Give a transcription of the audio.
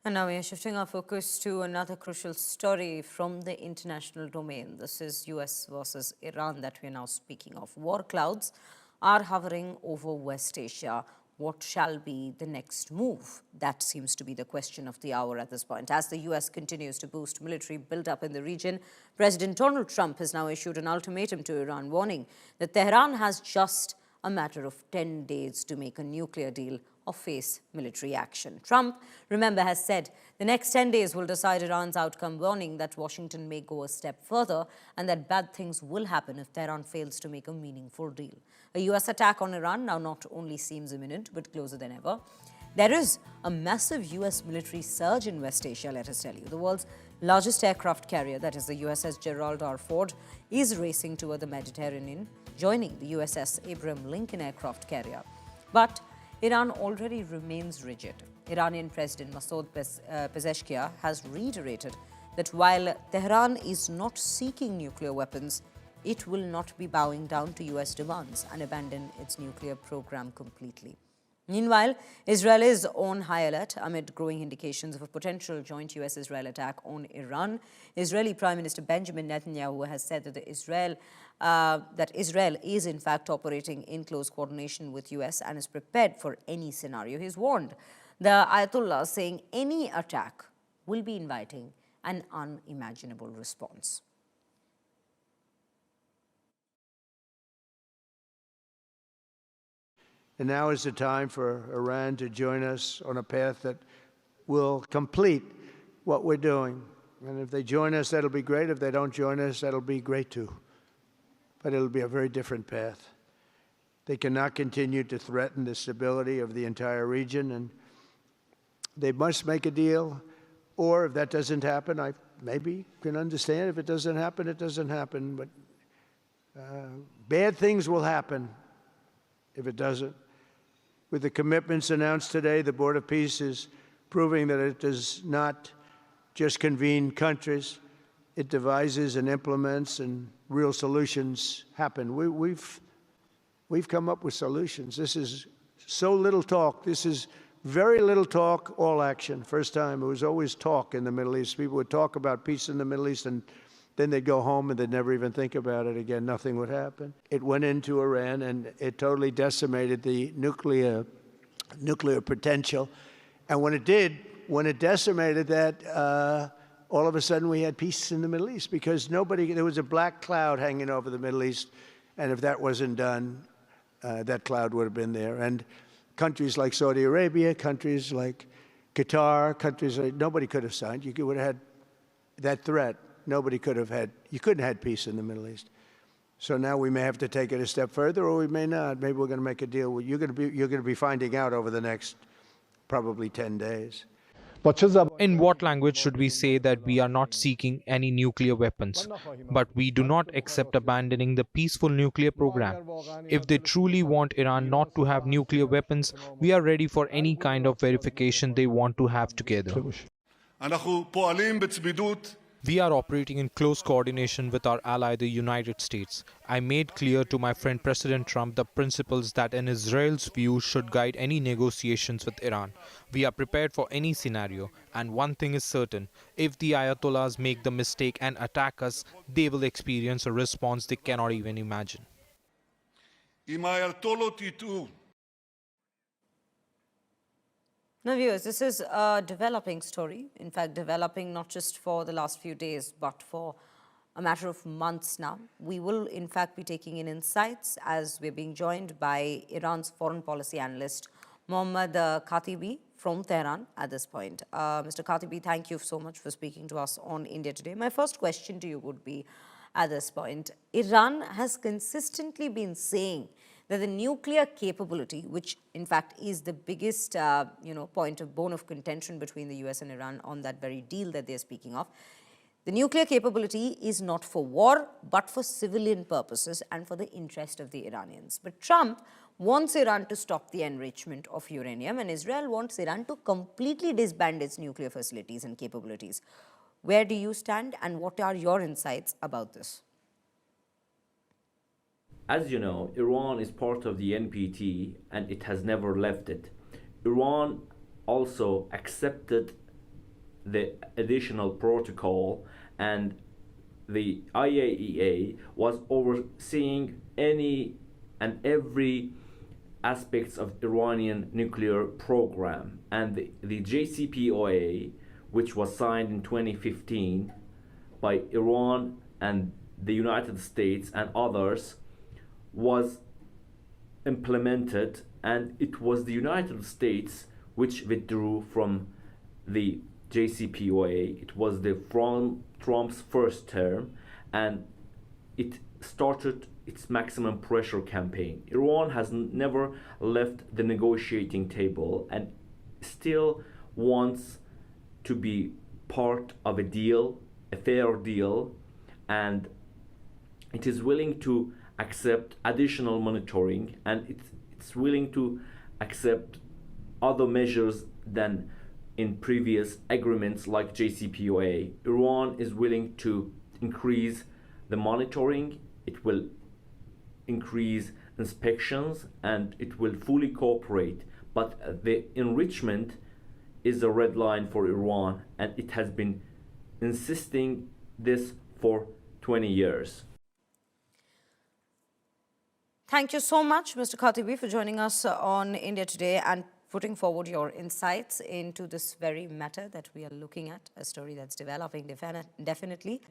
And now we are shifting our focus to another crucial story from the international domain. This is US versus Iran that we are now speaking of. War clouds are hovering over West Asia. What shall be the next move? That seems to be the question of the hour at this point. As the US continues to boost military buildup in the region, President Donald Trump has now issued an ultimatum to Iran, warning that Tehran has just a matter of 10 days to make a nuclear deal or face military action. Trump, remember, has said the next 10 days will decide Iran's outcome, warning that Washington may go a step further and that bad things will happen if Tehran fails to make a meaningful deal. A US attack on Iran now not only seems imminent, but closer than ever. There is a massive US military surge in West Asia, let us tell you. The world's largest aircraft carrier, that is the USS Gerald R, is racing toward the Mediterranean, joining the USS Abraham Lincoln aircraft carrier. But Iran already remains rigid. Iranian President Masoud Pezeshkian has reiterated that while Tehran is not seeking nuclear weapons, it will not be bowing down to US demands and abandon its nuclear program completely. Meanwhile, Israel is on high alert amid growing indications of a potential joint US-Israel attack on Iran. Israeli Prime Minister Benjamin Netanyahu has said that Israel is in fact operating in close coordination with US and is prepared for any scenario. He's warned the Ayatollah, saying any attack will be inviting an unimaginable response. And now is the time for Iran to join us on a path that will complete what we're doing. And if they join us, that'll be great. If they don't join us, that'll be great too. But it'll be a very different path. They cannot continue to threaten the stability of the entire region, and they must make a deal. Or if that doesn't happen, I maybe can understand. If it doesn't happen, it doesn't happen. But bad things will happen if it doesn't. With the commitments announced today, the Board of Peace is proving that it does not just convene countries, it devises and implements, and real solutions happen. We've come up with solutions. This is so little talk. This is very little talk, all action. First time, it was always talk in the Middle East. People would talk about peace in the Middle East, and then they'd go home and they'd never even think about it again. Nothing would happen. It went into Iran and it totally decimated the nuclear potential. And when it did, when it decimated that, all of a sudden we had peace in the Middle East because there was a black cloud hanging over the Middle East. And if that wasn't done, that cloud would have been there. And countries like Saudi Arabia, countries like Qatar, countries like, nobody could have signed. You would have had that threat. Nobody could have had, you couldn't have had peace in the Middle East. So now we may have to take it a step further, or we may not. Maybe we're going to make a deal. You're going to be finding out over the next probably 10 days. In what language should we say that we are not seeking any nuclear weapons, but we do not accept abandoning the peaceful nuclear program? If they truly want Iran not to have nuclear weapons, we are ready for any kind of verification they want to have together. We are operating in close coordination with our ally, the United States. I made clear to my friend President Trump the principles that in Israel's view should guide any negotiations with Iran. We are prepared for any scenario, and one thing is certain, if the Ayatollahs make the mistake and attack us, they will experience a response they cannot even imagine. Now, viewers, this is a developing story. In fact, developing not just for the last few days, but for a matter of months now. We will, in fact, be taking in insights as we're being joined by Iran's foreign policy analyst, Mohammad Khatibi from Tehran at this point. Mr. Khatibi, thank you so much for speaking to us on India Today. My first question to you would be, at this point, Iran has consistently been saying that the nuclear capability, which in fact is the biggest point of bone of contention between the US and Iran on that very deal that they're speaking of, the nuclear capability is not for war, but for civilian purposes and for the interest of the Iranians. But Trump wants Iran to stop the enrichment of uranium, and Israel wants Iran to completely disband its nuclear facilities and capabilities. Where do you stand, and what are your insights about this? As you know, Iran is part of the NPT and it has never left it. Iran also accepted the additional protocol, and the IAEA was overseeing any and every aspects of Iranian nuclear program. And the JCPOA, which was signed in 2015 by Iran and the United States and others, was implemented, and it was the United States which withdrew from the JCPOA. It was Trump's first term, and it started its maximum pressure campaign. Iran has never left the negotiating table and still wants to be part of a deal, a fair deal, and it is willing to accept additional monitoring, and it's willing to accept other measures than in previous agreements like JCPOA. Iran is willing to increase the monitoring, it will increase inspections, and it will fully cooperate. But the enrichment is a red line for Iran, and it has been insisting this for 20 years. Thank you so much, Mr. Khatibi, for joining us on India Today and putting forward your insights into this very matter that we are looking at, a story that's developing definitely.